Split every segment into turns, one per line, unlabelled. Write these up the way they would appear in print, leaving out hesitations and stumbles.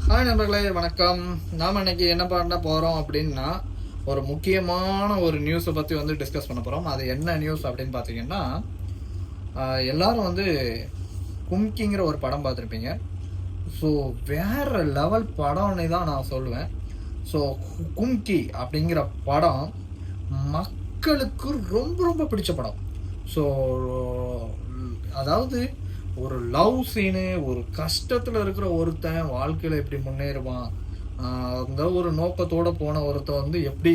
Hi நண்பர்களே, வணக்கம். நாம் இன்னைக்கு என்ன பண்ண போகிறோம் அப்படின்னா, ஒரு முக்கியமான ஒரு நியூஸை பற்றி வந்து டிஸ்கஸ் பண்ண போகிறோம். அது என்ன நியூஸ் அப்படின்னு பார்த்தீங்கன்னா, எல்லாரும் வந்து கும்கிங்கிற ஒரு படம் பார்த்துருப்பீங்க. ஸோ வேற லெவல் படம்னு தான் நான் சொல்லுவேன். ஸோ கும்கி அப்படிங்கிற படம் மக்களுக்கு ரொம்ப ரொம்ப பிடிச்ச படம். ஸோ அதாவது ஒரு லவ் சீனு, ஒரு கஷ்டத்தில் இருக்கிற ஒருத்தன் வாழ்க்கையில் எப்படி முன்னேறுவான், அந்த ஒரு நோக்கத்தோடு போன ஒருத்தன் வந்து எப்படி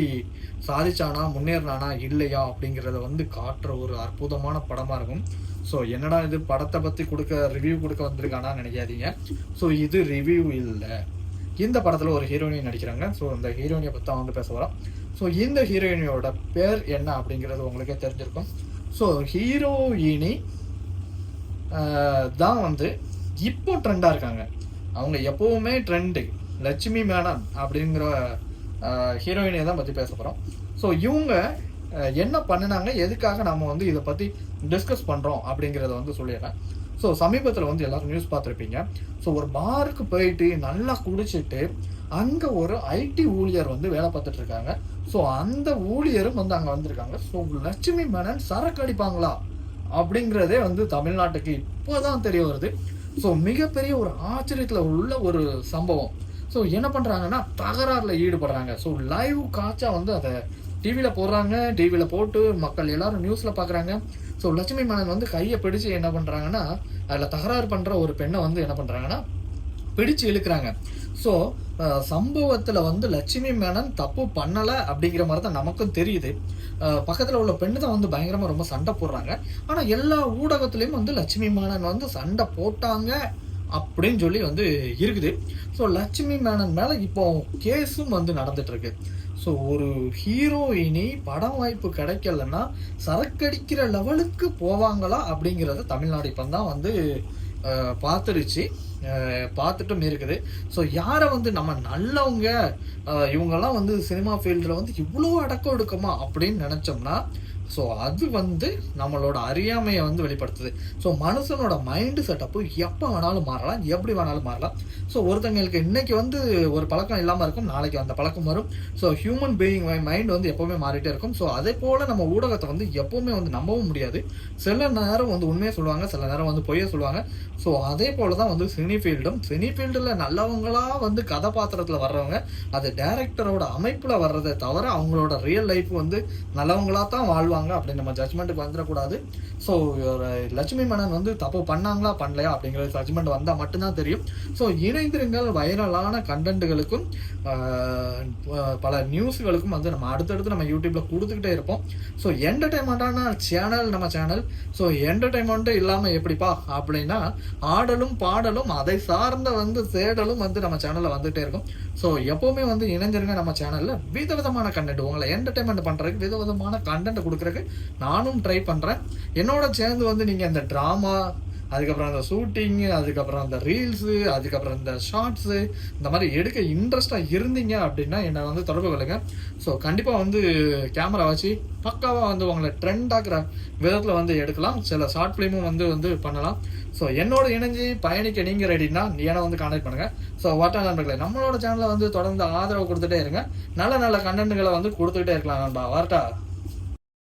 சாதிச்சானா, முன்னேறினானா இல்லையா அப்படிங்கிறத வந்து காட்டுற ஒரு அற்புதமான படமாக இருக்கும். ஸோ என்னடா இது படத்தை பற்றி ரிவ்யூ கொடுக்க வந்திருக்கானா நினைக்காதீங்க. ஸோ இது ரிவ்யூ இல்லை. இந்த படத்தில் ஒரு ஹீரோயினி நடிக்கிறாங்க. ஸோ அந்த ஹீரோயினியை பற்றி தான் வந்து பேச வரோம். ஸோ இந்த ஹீரோயினியோட பேர் என்ன அப்படிங்கிறது உங்களுக்கே தெரிஞ்சிருக்கும். ஸோ ஹீரோயினி தான் வந்து இப்போ ட்ரெண்டாக இருக்காங்க. அவங்க எப்போவுமே ட்ரெண்டு. லட்சுமி மேனன் அப்படிங்கிற ஹீரோயினியை தான் பற்றி பேச போகிறோம். ஸோ இவங்க என்ன பண்ணினாங்க, எதுக்காக நம்ம வந்து இதை பற்றி டிஸ்கஸ் பண்ணுறோம் அப்படிங்கிறத வந்து சொல்லிடுறேன். ஸோ சமீபத்தில் வந்து எல்லோரும் நியூஸ் பார்த்துருப்பீங்க. ஸோ ஒரு பாருக்கு போயிட்டு நல்லா குடிச்சிட்டு அங்கே ஒரு ஐடி ஊழியர் வந்து வேலை பார்த்துட்ருக்காங்க. ஸோ அந்த ஊழியரும் வந்து அங்கே வந்திருக்காங்க. ஸோ லட்சுமி மேனன் சரக்கு அடிப்பாங்களா அப்படிங்கிறதே வந்து தமிழ்நாட்டுக்கு இப்போதான் தெரிய வருது. ஸோ மிகப்பெரிய ஒரு ஆச்சரியத்தில் உள்ள ஒரு சம்பவம். ஸோ என்ன பண்ணுறாங்கன்னா, தகராறில் ஈடுபடுறாங்க. ஸோ லைவ் காட்சா வந்து அதை டிவியில் போடுறாங்க. டிவியில் போட்டு மக்கள் எல்லாரும் நியூஸில் பார்க்குறாங்க. ஸோ லட்சுமி மேனன் வந்து கையை பிடிச்சு என்ன பண்ணுறாங்கன்னா, அதில் தகராறு பண்ணுற ஒரு பெண்ணை வந்து என்ன பண்ணுறாங்கன்னா பிடிச்சு இழுக்கிறாங்க. ஸோ சம்பவத்தில் வந்து லட்சுமி மேனன் தப்பு பண்ணலை அப்படிங்கிற மாதிரி தான் நமக்கும் தெரியுது. பக்கத்தில் உள்ள பெண்ணு தான் வந்து பயங்கரமாக ரொம்ப சண்டை போடுறாங்க. ஆனால் எல்லா ஊடகத்துலேயும் வந்து லட்சுமி மேனன் வந்து சண்டை போட்டாங்க அப்படின்னு சொல்லி வந்து இருக்குது. ஸோ லட்சுமி மேனன் மேலே இப்போ கேஸும் வந்து நடந்துட்டுருக்கு. ஸோ ஒரு ஹீரோயினி படம் வாய்ப்பு கிடைக்கலன்னா சரக்கடிக்கிற லெவலுக்கு போவாங்களா அப்படிங்கிறத தமிழ்நாடு இப்போ தான் வந்து பார்த்துட்டும் இருக்குது. ஸோ யாரை வந்து நம்ம நல்லவங்க, இவங்கெல்லாம் வந்து சினிமா ஃபீல்டில் வந்து இவ்வளோ அடக்கம் ஒடுக்கமா அப்படின்னு நினச்சோம்னா, ஸோ அது வந்து நம்மளோட அறியாமையை வந்து வெளிப்படுத்துது. ஸோ மனுஷனோட மைண்டு செட்டப்பு எப்போ வேணாலும் மாறலாம், எப்படி வேணாலும் மாறலாம். ஸோ ஒருத்தங்களுக்கு இன்னைக்கு வந்து ஒரு பழக்கம் இல்லாமல் இருக்கும், நாளைக்கு அந்த பழக்கம் வரும். ஸோ ஹியூமன் பீயிங் மைண்ட் வந்து எப்போவுமே மாறிட்டே இருக்கும். ஸோ அதே போல் நம்ம ஊடகத்தை வந்து எப்போவுமே வந்து நம்பவும் முடியாது. சில நேரம் வந்து உண்மையை சொல்லுவாங்க, சில நேரம் வந்து பொய்யை சொல்லுவாங்க. ஸோ அதே போல் தான் வந்து சினி ஃபீல்டில் நல்லவங்களா வந்து கதாபாத்திரத்தில் வர்றவங்க அது டைரக்டரோட அமைப்பில் வர்றதை தவிர அவங்களோட ரியல் லைஃப் வந்து நல்லவங்களா தான் வாழ்வாங்க அப்படின்னு நம்ம ஜட்ஜ்மெண்ட்டுக்கு வந்துடக்கூடாது. ஸோ லட்சுமி மேனன் வந்து தப்பு பண்ணாங்களா பண்ணலையா அப்படிங்கிறது ஜட்ஜ்மெண்ட் வந்தால் மட்டும்தான் தெரியும். ஸோ இணைந்திருங்கள் வைரலான கண்டென்ட்டுகளுக்கும் பல நியூஸ்களுக்கும் வந்து நம்ம அடுத்தடுத்து நம்ம யூடியூப்ல கொடுத்துக்கிட்டே இருப்போம். ஸோ என்டர்டைன்மெண்ட்டான நம்ம சேனல். ஸோ என்டர்டைன்மெண்ட்டு இல்லாமல் எப்படிப்பா அப்படின்னா, ஆடலும் பாடலும் அதை சார்ந்த வந்து தேடலும் வந்து நம்ம சேனலில் வந்துகிட்டே இருக்கும். ஸோ எப்போவுமே வந்து இணைஞ்சிருங்க நம்ம சேனலில். விதவிதமான கண்டென்ட் உங்களை என்டர்டைன்மெண்ட் பண்ணுறதுக்கு விதவிதமான கண்டென்ட் கொடுக்குறதுக்கு நானும் ட்ரை பண்ணுறேன். என்னோட சேர்ந்து வந்து நீங்கள் இந்த ட்ராமா, அதுக்கப்புறம் அந்த ஷூட்டிங்கு, அதுக்கப்புறம் அந்த ரீல்ஸு, அதுக்கப்புறம் இந்த ஷார்ட்ஸு, இந்த மாதிரி எடுக்க இன்ட்ரெஸ்டாக இருந்தீங்க அப்படின்னா என்னை வந்து தொடர்பு கொள்ளுங்க. ஸோ கண்டிப்பாக வந்து கேமரா வச்சு பக்காவாக வந்து உங்களை ட்ரெண்ட் ஆகிற விதத்தில் வந்து எடுக்கலாம். சில ஷார்ட் ஃபிலிமும் வந்து பண்ணலாம். ஸோ என்னோட இணைஞ்சு பயணிக்க நீங்கள் ரெடினா என்னை வந்து கான்டாக்ட் பண்ணுங்கள். ஸோ வாட்டா நண்பர்களே, நம்மளோட சேனலை வந்து தொடர்ந்து ஆதரவு கொடுத்துட்டே இருங்க. நல்ல நல்ல கண்டென்ட்டுகளை வந்து கொடுத்துக்கிட்டே இருக்கலாம் நண்பா. வாட்டா.